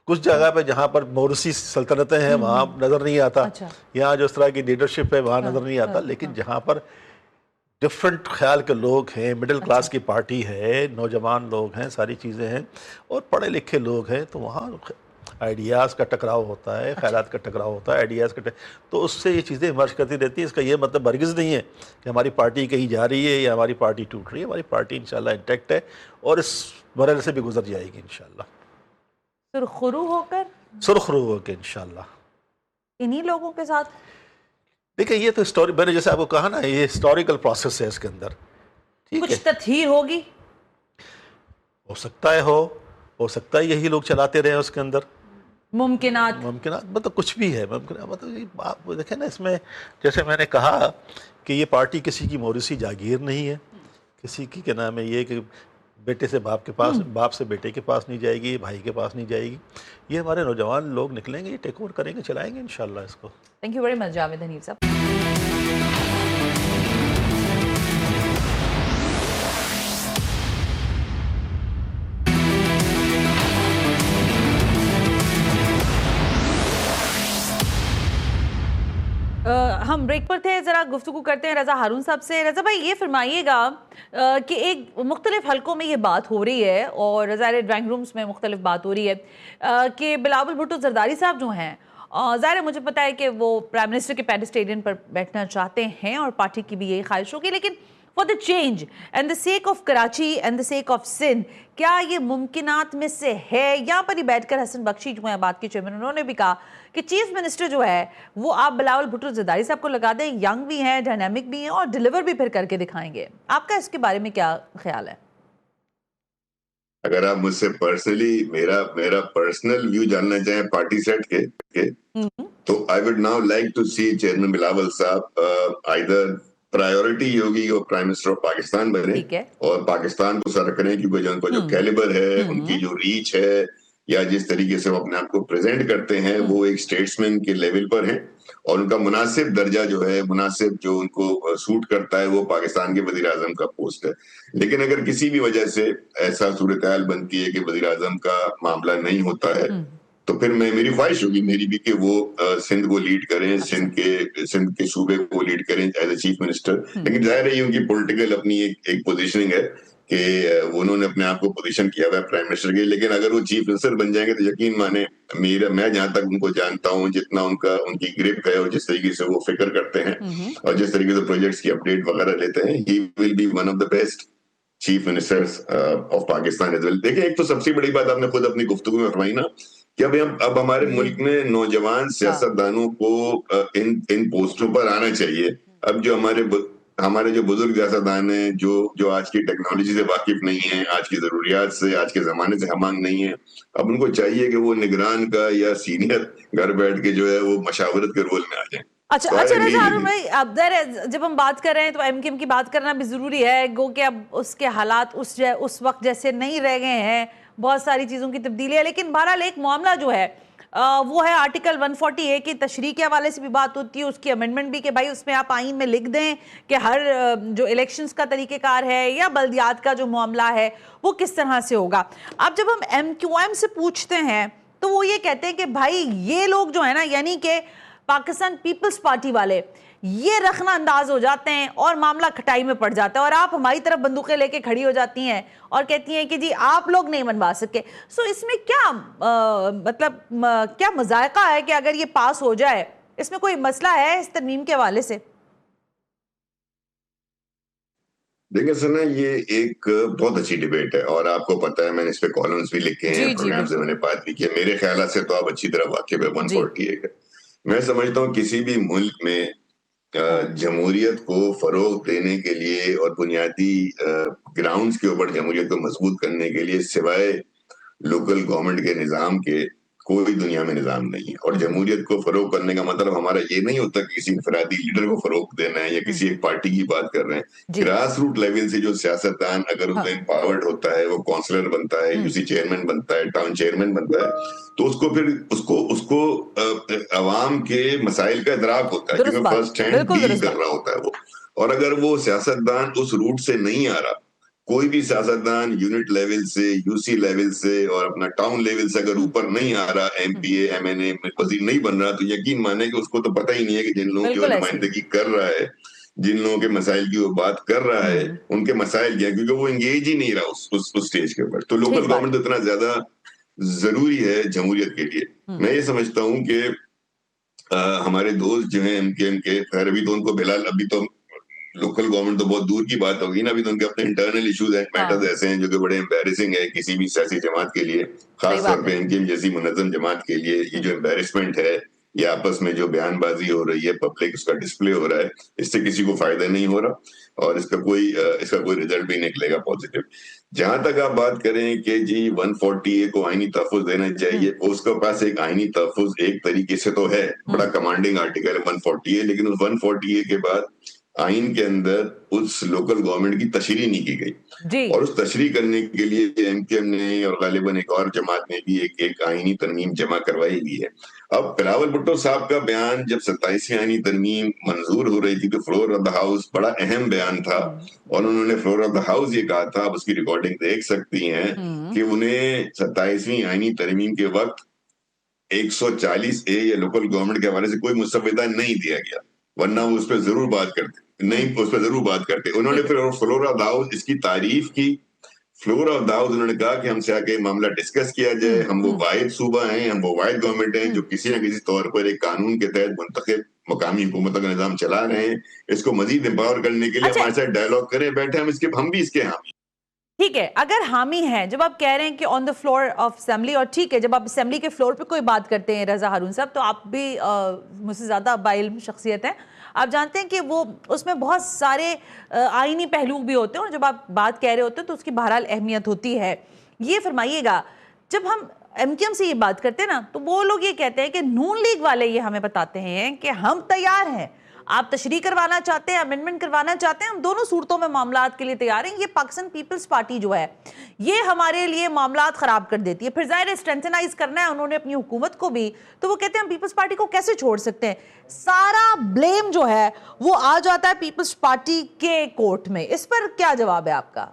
کچھ جگہ پہ جہاں پر موروثی سلطنتیں ہیں وہاں نظر نہیں آتا, یہاں جو اس طرح کی لیڈرشپ ہے وہاں نظر نہیں آتا. لیکن جہاں پر ڈفرنٹ خیال کے لوگ ہیں, مڈل کلاس کی پارٹی ہے, نوجوان لوگ ہیں, ساری چیزیں ہیں اور پڑھے لکھے لوگ ہیں, تو وہاں آئیڈیاز کا ٹکراؤ ہوتا ہے, خیالات کا ٹکراؤ ہوتا ہے, آئیڈیاز کا تو اس سے یہ چیزیں ایمرج کرتی رہتی ہیں. اس کا یہ مطلب ہرگز نہیں ہے کہ ہماری پارٹی کہیں جا رہی ہے یا ہماری پارٹی ٹوٹ رہی ہے. ہماری پارٹی انشاءاللہ انٹیکٹ ہے اور اس مرحلے سے بھی گزر جائے گی انشاءاللہ, سرخرو ہو کر, سرخرو ہو کے انشاءاللہ. انہی لوگوں کے ساتھ دیکھیں یہ تو اسٹوری, میں نے جیسے آپ کو کہا نا, یہ ہسٹوریکل پروسیس ہے اس کے اندر. کچھ تطہیر ہوگی, ہو سکتا ہے, ہو سکتا ہے یہی لوگ چلاتے رہے اس کے اندر. ممکنات مطلب کچھ بھی ہے ممکنات. مطلب آپ دیکھیں نا, اس میں جیسے میں نے کہا کہ یہ پارٹی کسی کی موروثی جاگیر نہیں ہے, کسی کی کیا نام ہے یہ کہ بیٹے سے باپ کے پاس, باپ سے بیٹے کے پاس نہیں جائے گی, بھائی کے پاس نہیں جائے گی. یہ ہمارے نوجوان لوگ نکلیں گے, یہ ٹیک اوور کریں گے, چلائیں گے انشاءاللہ اس کو. تھینک یو ویری مچ جاوید حنیف صاحب. ہم بریک پر تھے, ذرا گفتگو کرتے ہیں رضا ہارون صاحب سے. رضا بھائی یہ فرمائیے گا کہ ایک مختلف حلقوں میں یہ بات ہو رہی ہے اور ظاہر ڈرائنگ رومز میں مختلف بات ہو رہی ہے کہ بلاول بھٹو زرداری صاحب جو ہیں, ظاہر مجھے پتا ہے کہ وہ پرائم منسٹر کے پیڈسٹیلین پر بیٹھنا چاہتے ہیں اور پارٹی کی بھی یہی خواہش ہوگی, لیکن for the change and the sake of Karachi and the sake of Sindh, کیا یہ ممکنات میں سے ہے؟ یہاں پر ہی بیٹھ کر حسن بخشی جو ہیں بات کی چیئرمین, انہوں نے بھی کہا کہ چیف منسٹر جو ہے وہ آپ بلاول بھٹو زرداری صاحب کو لگا دیں, ینگ بھی ہیں, ڈائنامک بھی ہیں اور ڈیلیور بھی پھر کر کے دکھائیں گے. آپ کا اس کے بارے میں کیا خیال ہے؟ اگر آپ مجھ سے پرسنلی میرا پرسنل ویو جاننا چاہیں پارٹی سیٹ کے تو I would now like to see chairman Bilawal صاحب either پرائیورٹی یہ ہوگی وہ پرائم منسٹر آف پاکستان بنے اور پاکستان کو سر کریں, کیونکہ جو ان کو جو کیلیبر ہے, ان کی جو ریچ ہے, یا جس طریقے سے وہ اپنے آپ کو پریزنٹ کرتے ہیں, وہ ایک اسٹیٹسمین کے لیول پر ہیں اور ان کا مناسب درجہ جو ہے, مناسب جو ان کو سوٹ کرتا ہے وہ پاکستان کے وزیر اعظم کا پوسٹ ہے. لیکن اگر کسی بھی وجہ سے ایسا صورتحال بنتی ہے کہ وزیر اعظم کا معاملہ نہیں ہوتا ہے تو پھر میری خواہش ہوگی میری بھی کہ وہ سندھ کو لیڈ کریں, سندھ کے صوبے کو لیڈ کریں ایز اے چیف منسٹر. لیکن ظاہر ہے ان کی پولیٹیکل اپنی ایک پوزیشننگ ہے کہ انہوں نے اپنے آپ کو پوزیشن کیا ہوا ہے پرائم منسٹر کے, لیکن اگر وہ چیف منسٹر بن جائیں گے تو یقین مانے میں جہاں تک ان کو جانتا ہوں, جتنا ان کی گرپ ہے اور جس طریقے سے وہ فکر کرتے ہیں اور جس طریقے سے پروجیکٹس کی اپڈیٹ وغیرہ لیتے ہیں, he will be one of the best chief ministers of Pakistan as well. دیکھیں ایک تو سب سے بڑی بات آپ نے خود اپنی گفتگو میں فرمائی نا کہ اب ہمارے ملک میں نوجوان سیاستدانوں کو ان پوسٹوں پر آنا چاہیے. اب جو ہمارے جو بزرگ سیاستدان ہیں جو آج کی ٹیکنالوجی سے واقف نہیں ہیں, آج کی ضروریات سے, آج کے زمانے سے ہم آہنگ نہیں ہیں, اب ان کو چاہیے کہ وہ نگران کا یا سینئر گھر بیٹھ کے جو ہے وہ مشاورت کے رول میں آ جائیں. اچھا رضا ہارون بھائی, اب جب ہم بات کر رہے ہیں تو ایم کیو ایم کی بات کرنا بھی ضروری ہے, گو کہ اب اس کے حالات اس وقت جیسے نہیں رہ گئے ہیں, بہت ساری چیزوں کی تبدیلی ہے. لیکن بہرحال ایک معاملہ جو ہے وہ ہے آرٹیکل 140A کی تشریح کے حوالے سے بھی بات ہوتی ہے, اس کی امینڈمنٹ بھی کہ بھائی اس میں آپ آئین میں لکھ دیں کہ ہر جو الیکشنز کا طریقہ کار ہے یا بلدیات کا جو معاملہ ہے وہ کس طرح سے ہوگا. اب جب ہم ایم کیو ایم سے پوچھتے ہیں تو وہ یہ کہتے ہیں کہ بھائی یہ لوگ جو ہے نا, یعنی کہ پاکستان پیپلز پارٹی والے, یہ رخنہ انداز ہو جاتے ہیں اور معاملہ کھٹائی میں پڑ جاتا ہے اور آپ ہماری طرف بندوقیں لے کے کھڑی ہو جاتی ہیں اور کہتی ہیں کہ جی آپ لوگ نہیں منوا سکے. سو اس میں کیا مطلب کیا مذائقہ ہے کہ اگر یہ پاس ہو جائے, اس میں کوئی مسئلہ ہے اس ترمیم کے حوالے سے؟ دیکھیں سنا، یہ ایک بہت اچھی ڈبیٹ ہے اور آپ کو پتا ہے میں نے اس پہ کالمز بھی لکھے ہیں، پروگرام سے میں نے بات بھی کی ہے. میرے خیالات سے تو آپ اچھی طرح واقف ہے 148 کا. میں سمجھتا ہوں کسی بھی ملک میں جمہوریت کو فروغ دینے کے لیے اور بنیادی گراؤنڈز کے اوپر جمہوریت کو مضبوط کرنے کے لیے سوائے لوکل گورنمنٹ کے نظام کے کوئی دنیا میں نظام نہیں ہے. اور جمہوریت کو فروغ کرنے کا مطلب ہمارا یہ نہیں ہوتا کہ کسی انفرادی لیڈر کو فروغ دینا ہے یا کسی ایک پارٹی کی بات کر رہے ہیں. گراس روٹ لیول سے جو سیاستدان اگر اس میں امپاورڈ ہوتا ہے، وہ کونسلر بنتا ہے، یو سی چیئرمین بنتا ہے، ٹاؤن چیئرمین بنتا ہے، تو اس کو پھر اس کو عوام کے مسائل کا ادراک ہوتا ہے کیونکہ فرسٹ ہینڈ ڈیل کر رہا ہوتا ہے وہ. اور اگر وہ سیاستدان اس روٹ سے نہیں آ رہا، کوئی بھی سیاستدان یونٹ لیول سے، یو سی لیول سے اور اپنا ٹاؤن لیول سے اگر اوپر نہیں آ رہا، ایم پی اے، ایم این اے وزیر نہیں بن رہا، تو یقین مانے کہ اس کو تو پتہ ہی نہیں ہے کہ جن لوگوں کی وہ نمائندگی کر رہا ہے، جن لوگوں کے مسائل کی وہ بات کر رہا ہے، ان کے مسائل کیا، کیونکہ وہ انگیج ہی نہیں رہا اس سٹیج کے اوپر. تو لوکل گورنمنٹ اتنا زیادہ ضروری ہے جمہوریت کے لیے. میں یہ سمجھتا ہوں کہ ہمارے دوست جو ہیں ایم کے خیر ابھی تو ان کو بلال ابھی تو لوکل گورنمنٹ تو بہت دور کی بات ہوگی نا، ابھی تو ان کے اپنے انٹرنل ایشوز اینڈ میٹرز ایسے ہیں جو کہ بڑے امبیرسنگ ہے کسی بھی سیاسی جماعت کے لیے، خاص طور پہ ان جیسی منظم جماعت کے لیے. یہ جو امبیرسمنٹ ہے، یہ آپس میں جو بیان بازی ہو رہی ہے، پبلک اس کا ڈسپلے ہو رہا ہے، اس سے کسی کو فائدہ نہیں ہو رہا اور اس کا کوئی ریزلٹ بھی نکلے گا پازیٹیو. جہاں تک آپ بات کریں کہ جی 140A کو آئینی تحفظ دینا چاہیے، اس کے پاس ایک آئینی تحفظ ایک طریقے سے تو ہے، بڑا کمانڈنگ آرٹیکل ہے 140A، لیکن اس 140A کے بعد آئین کے اندر اس لوکل گورنمنٹ کی تشریح نہیں کی گئی. اور اس تشریح کرنے کے لیے ایم کیو ایم نے اور غالباً ایک اور جماعت نے بھی ایک آئینی ترمیم جمع کروائی بھی ہے. اب بلاول بھٹو صاحب کا بیان جب 27ویں آئینی ترمیم منظور ہو رہی تھی تو فلور آف دا ہاؤس بڑا اہم بیان تھا، اور انہوں نے فلور آف دا ہاؤس یہ کہا تھا، آپ اس کی ریکارڈنگ دیکھ سکتی ہیں کہ انہیں 27ویں آئینی ترمیم کے وقت 140A یا لوکل گورنمنٹ کے حوالے سے کوئی مسودہ نہیں دیا گیا، ورنہ وہ اس پہ ضرور بات کرتے. انہوں نے پھر فلور آف دا ہاؤس اس کی تعریف کی. فلور آف دا ہاؤس انہوں نے کہا کہ ہم سے آگے معاملہ ڈسکس کیا جائے، ہم وہ واحد صوبہ ہیں، ہم وہ واحد گورنمنٹ ہیں جو کسی نہ کسی طور پر ایک قانون کے تحت منتخب مقامی حکومتوں کا نظام چلا رہے ہیں. اس کو مزید امپاور کرنے کے لیے ہمارے ساتھ ڈائیلاگ کریں، بیٹھے ہم بھی اس کے حامی. ٹھیک ہے، اگر حامی ہیں، جب آپ کہہ رہے ہیں کہ آن دا فلور آف اسمبلی، اور ٹھیک ہے جب آپ اسمبلی کے فلور پہ کوئی بات کرتے ہیں رضا ہارون صاحب، تو آپ بھی مجھ سے زیادہ باعلم شخصیت ہیں، آپ جانتے ہیں کہ وہ اس میں بہت سارے آئینی پہلو بھی ہوتے ہیں، اور جب آپ بات کہہ رہے ہوتے ہیں تو اس کی بہرحال اہمیت ہوتی ہے. یہ فرمائیے گا، جب ہم ایم کیو ایم سے یہ بات کرتے ہیں نا، تو وہ لوگ یہ کہتے ہیں کہ نون لیگ والے یہ ہمیں بتاتے ہیں کہ ہم تیار ہیں، آپ تشریح کروانا چاہتے ہیں، امینڈمنٹ کروانا چاہتے ہیں، ہم دونوں صورتوں میں معاملات کے لیے تیار ہیں. یہ پاکستان پیپلز پارٹی جو ہے یہ ہمارے لیے معاملات خراب کر دیتی ہے. پھر ظاہر ہے اسٹرینتھنائز کرنا ہے انہوں نے اپنی حکومت کو بھی، تو وہ کہتے ہیں ہم پیپلز پارٹی کو کیسے چھوڑ سکتے ہیں. سارا بلیم جو ہے وہ آ جاتا ہے پیپلز پارٹی کے کورٹ میں. اس پر کیا جواب ہے آپ کا؟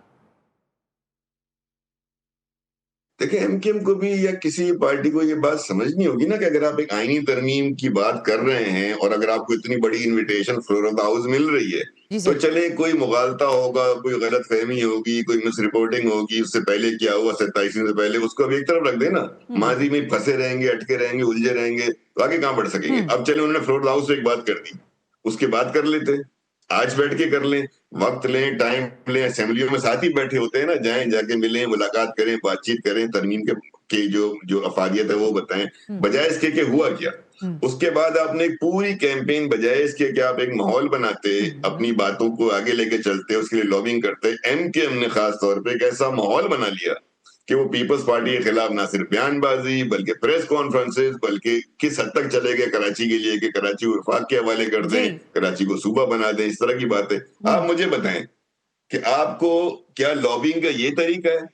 دیکھیں ایم کیو ایم کو بھی یا کسی پارٹی کو یہ بات سمجھنی ہوگی نا کہ اگر آپ ایک آئینی ترمیم کی بات کر رہے ہیں اور اگر آپ کو اتنی بڑی invitation floor of the house مل رہی ہے تو چلے کوئی مغالطہ ہوگا، کوئی غلط فہمی ہوگی، کوئی مس رپورٹنگ ہوگی، اس سے پہلے کیا ہوا 27 سے پہلے، اس کو اب ایک طرف رکھ دیں نا. ماضی میں پھنسے رہیں گے، اٹکے رہیں گے، الجھے رہیں گے تو آگے کہاں بڑھ سکیں گے. اب چلے انہوں نے فلور آف دا ہاؤس سے ایک بات کر دی، اس کے بعد کر لیتے، آج بیٹھ کے کر لیں، وقت لیں، ٹائم لیں. اسمبلیوں میں ساتھ ہی بیٹھے ہوتے ہیں نا، جائیں، جا کے ملیں، ملاقات کریں، بات چیت کریں، ترمیم کے جو افادیت ہے وہ بتائیں، بجائے اس کے کہ ہوا کیا. اس کے بعد آپ نے ایک پوری کیمپین، بجائے اس کے کہ آپ ایک ماحول بناتے، اپنی باتوں کو آگے لے کے چلتے، اس کے لیے لابنگ کرتے، ایم کیو ایم نے خاص طور پہ ایک ایسا ماحول بنا لیا کہ وہ پیپلز پارٹی کے خلاف نہ صرف بیان بازی بلکہ پریس کانفرنسز، بلکہ کس حد تک چلے گئے کراچی کے لیے کہ کراچی کو وفاق کے حوالے کر دیں، کراچی کو صوبہ بنا دیں، اس طرح کی باتیں. آپ مجھے بتائیں کہ آپ کو کیا لابنگ کا یہ طریقہ ہے؟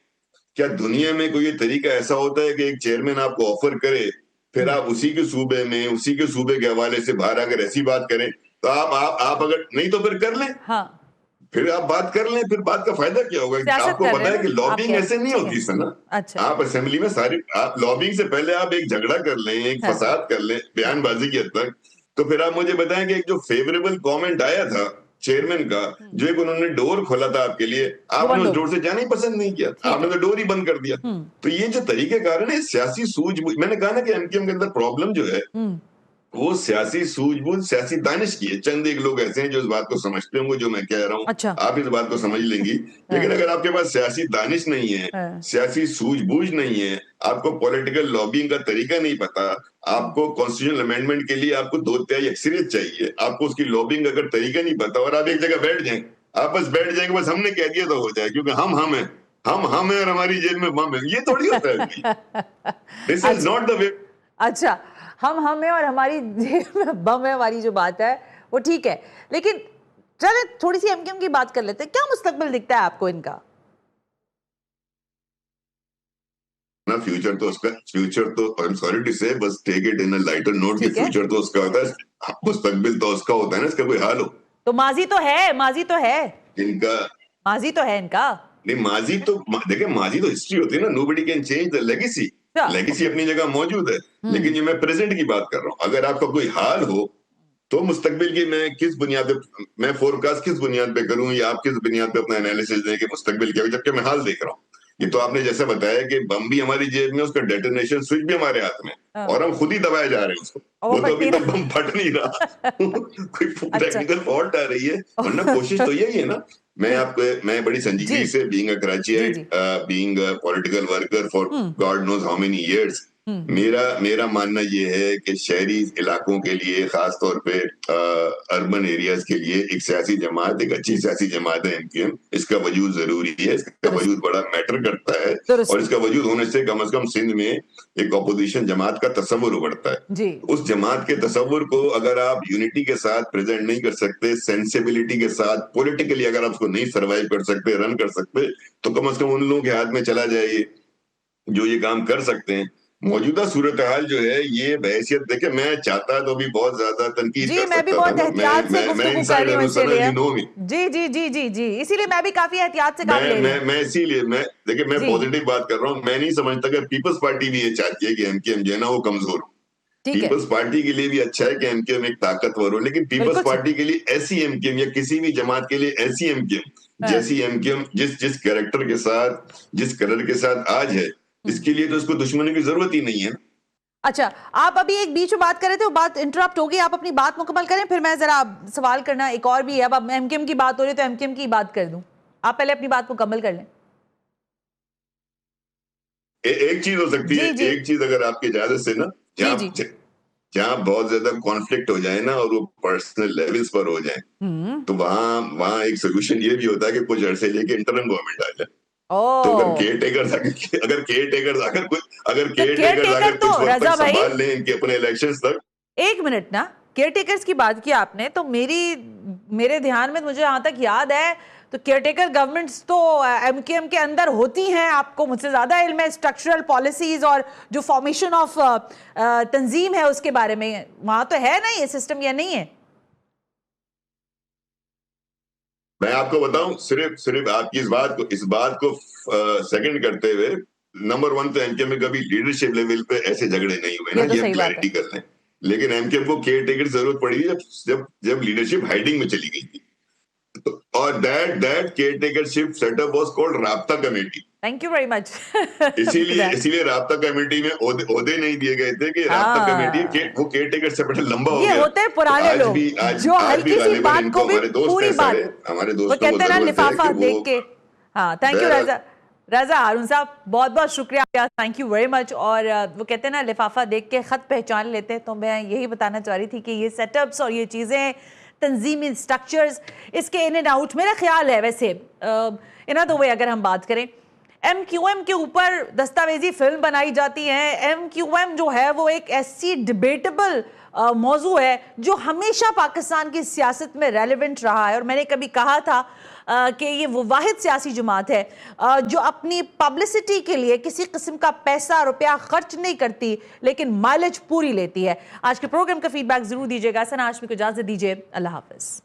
کیا دنیا میں کوئی یہ طریقہ ایسا ہوتا ہے کہ ایک چیئرمین آپ کو آفر کرے، پھر آپ اسی کے صوبے میں، اسی کے صوبے کے حوالے سے باہر اگر ایسی بات کریں تو آپ اگر نہیں تو پھر کر لیں، پھر آپ بات کر لیں، پھر بات کا فائدہ کیا ہوگا؟ آپ کو پتا ہے کہ لابنگ ایسے نہیں ہوتی سنا. آپ اسمبلی میں آپ لابنگ سے پہلے آپ ایک جھگڑا کر لیں، ایک فساد کر لیں بیان بازی کی حد تک، تو پھر آپ مجھے بتائیں کہ ایک جو فیوریبل کامنٹ آیا تھا چیئرمین کا، جو ایک انہوں نے ڈور کھولا تھا آپ کے لیے، آپ نے اس ڈور سے جانا ہی پسند نہیں کیا، آپ نے تو ڈور ہی بند کر دیا. تو یہ جو طریقہ کار ہے نا، سیاسی سوجھ بوجھ، میں نے کہا نا کہ ایم کیو ایم کے اندر پرابلم جو ہے وہ سیاسی سوجھ بوجھ سیاسی دانش کی ہے. چند ایک لوگ ایسے ہیں جو اس بات کو سمجھتے ہوں گے جو میں کہہ رہا ہوں. اچھا آپ اس بات کو سمجھ لیں گی. لیکن اگر آپ کے پاس سیاسی دانش نہیں ہے, سیاسی سوجھ بوجھ نہیں ہے, آپ کو پولیٹیکل لابنگ کا طریقہ نہیں پتا, آپ کو کانسٹیٹیوشنل امینڈمنٹ کے لیے آپ کو 2/3 اکثریت چاہیے, آپ کو اس کی لابنگ اگر طریقہ نہیں پتا اور آپ ایک جگہ بیٹھ جائیں, آپ بس بیٹھ جائیں گے بس ہم نے کہہ دیا تو ہو جائے کیونکہ ہم ہیں, ہم ہیں اور ہماری جیب میں بم ہے, یہ تھوڑی ہوتا ہے. دس از ناٹ دا وے. اچھا ہم ہیں اور ہماری جیب میں بم ہے, ہماری جو بات ہے وہ ٹھیک ہے, لیکن چلیں تھوڑی سی ایم کیو ایم کی بات کر لیتے ہیں. کیا مستقبل دکھتا ہے آپ کو ان کا؟ فیوچر تو اس کا فیوچر تو I'm sorry to say بس take it in lighter note کہ فیوچر تو اس کا ہوتا ہے, مستقبل تو اس کا ہوتا ہے نا, اس کا کوئی حال ہو. تو ماضی تو ہے, ماضی تو ہے ان کا, ماضی تو ہے ان کا. نہیں ماضی تو دیکھیں ماضی تو ہسٹری ہوتی ہے نا, nobody can change the legacy. Legacy اپنی جگہ موجود ہے, لیکن یہ میں پریزنٹ کی بات کر رہا ہوں. اگر آپ کا کوئی حال ہو تو مستقبل کی میں کس بنیاد پہ میں فورکاسٹ کس بنیاد پہ کروں یا آپ کس بنیاد پہ اپنا انالیسس دیں کہ مستقبل کیا ہو, جبکہ میں حال دیکھ رہا ہوں. یہ تو آپ نے جیسا بتایا کہ بم بھی ہماری جیب میں, اس کا ڈیٹونیشن سوئچ بھی ہمارے ہاتھ میں, اور ہم خود ہی دبائے جا رہے ہیں اس کو. وہ تو ابھی تک بم پھٹ نہیں رہا, کوئی ٹیکنیکل فالٹ آ رہی ہے, ورنہ کوشش تو یہی ہے نا. میں بڑی سنجیدگی سے being a Karachiite, being a political worker for God knows how many years, میرا ماننا یہ ہے کہ شہری علاقوں کے لیے خاص طور پہ اربن ایریاز کے لیے ایک سیاسی جماعت, ایک اچھی سیاسی جماعت ہے MQM, اس کا وجود ضروری ہے, اس کا وجود بڑا میٹر کرتا ہے, اور اس کا وجود ہونے سے کم از کم سندھ میں ایک اپوزیشن جماعت کا تصور ابھرتا ہے. اس جماعت کے تصور کو اگر آپ یونٹی کے ساتھ پریزنٹ نہیں کر سکتے, سینسیبلٹی کے ساتھ پولیٹیکلی اگر آپ اس کو نہیں سروائیو کر سکتے, رن کر سکتے, تو کم از کم ان لوگوں کے ہاتھ میں چلا جائے جو یہ کام کر سکتے ہیں. موجودہ صورتحال جو ہے یہ بحیثیت دیکھیں, میں چاہتا تو بھی بہت زیادہ تنقید کر میں بھی سکتا بہت تھا, احتیاط سے گفتگو کر رہی ہوں اسی لیے. جی اسی لیے میں بھی کافی احتیاط سے کام لے رہی ہوں. میں اسی لیے دیکھیں میں پوزیٹیو بات کر رہا ہوں. میں نہیں سمجھتا کہ پیپلز پارٹی بھی یہ چاہتی ہے کہ MQM جو ہے نا وہ کمزور ہو. پیپلز پارٹی کے لیے بھی اچھا ہے کہ MQM ایک طاقتور ہو, لیکن پیپلز پارٹی کے لیے ایسی MQM یا کسی بھی جماعت کے لیے ایسی MQM جیسی MQM جس کریکٹر کے ساتھ جس کلر کے ساتھ آج ہے, اس کے لیے تو اس کو دشمنی کی ضرورت ہی نہیں ہے. اچھا آپ ابھی ایک بیچ میں بات کر رہے تھے, وہ بات انٹرپٹ ہوگی, آپ اپنی بات مکمل کریں پھر میں ذرا سوال کرنا ایک اور بھی ہے. اب MQM کی بات ہو رہی ہے تو MQM کی بات کر دوں, آپ پہلے اپنی بات مکمل کر لیں. ایک چیز ہو سکتی ہے, ایک چیز اگر آپ کی اجازت سے نا, جہاں بہت زیادہ کانفلکٹ ہو جائے نا اور وہ پرسنل لیولز پر ہو جائیں, تو وہاں ایک سولوشن یہ بھی ہوتا ہے کہ کچھ عرصے لے کے انٹرم گورنمنٹ آ جائے. تو اگر کیئر ٹیکرز سنبھال لیں ان کے اپنے الیکشنز تک. ایک منٹ نا, کیئر ٹیکرز کی بات کی آپ نے, تو میرے دھیان میں مجھے جہاں تک یاد ہے تو کیئر ٹیکر گورنمنٹس تو MQM کے اندر ہوتی ہیں, آپ کو مجھ سے زیادہ علم ہے اسٹرکچرل پالیسیز اور جو فارمیشن آف تنظیم ہے اس کے بارے میں, وہاں تو ہے نا یہ سسٹم یا نہیں ہے؟ میں آپ کو بتاؤں صرف آپ کی اس بات کو سیکنڈ کرتے ہوئے, نمبر 1 تو MQM میں کبھی لیڈرشپ لیول پہ ایسے جھگڑے نہیں ہوئے نا, یہ کلیئرٹی کر لیں. لیکن MQM کو کیئر ٹیکر ضرورت پڑی جب لیڈرشپ ہائیڈنگ میں چلی گئی تھی, اور that caretakership set up was called رابطہ committee. Thank you very much. اسی لیے رابطہ کمیٹی میں عہدے نہیں دیے گئے تھے کہ رابطہ کمیٹی وہ کیئر ٹیکر سے بڑا لمبا ہو گیا. یہ ہوتے ہیں پرانے لوگ جو ہلکی سی بات کو بھی پوری بات, وہ کہتے ہیں نا لفافہ دیکھ کے. ہاں تھینک یو رضا ہارون صاحب, بہت بہت شکریہ, تھینک یو ویری مچ. اور وہ کہتے ہیں نا لفافہ دیکھ کے خط پہچان لیتے, تو میں یہی بتانا چاہ رہی تھی کہ یہ سیٹ اپس اور یہ چیزیں تنظیمی سٹرکچرز اس کے ان اینڈ آؤٹ, میرا خیال ہے ویسے ان ادر وے اگر ہم بات کریں, MQM کے اوپر دستاویزی فلم بنائی جاتی ہے. MQM جو ہے وہ ایک ایسی ڈیبیٹیبل موضوع ہے جو ہمیشہ پاکستان کی سیاست میں ریلیونٹ رہا ہے, اور میں نے کبھی کہا تھا کہ یہ وہ واحد سیاسی جماعت ہے جو اپنی پبلسٹی کے لیے کسی قسم کا پیسہ روپیہ خرچ نہیں کرتی لیکن مائلج پوری لیتی ہے. آج کے پروگرام کا فیڈ بیک ضرور دیجیے گا. ثنا ہاشمی کو اجازت دیجیے, اللہ حافظ.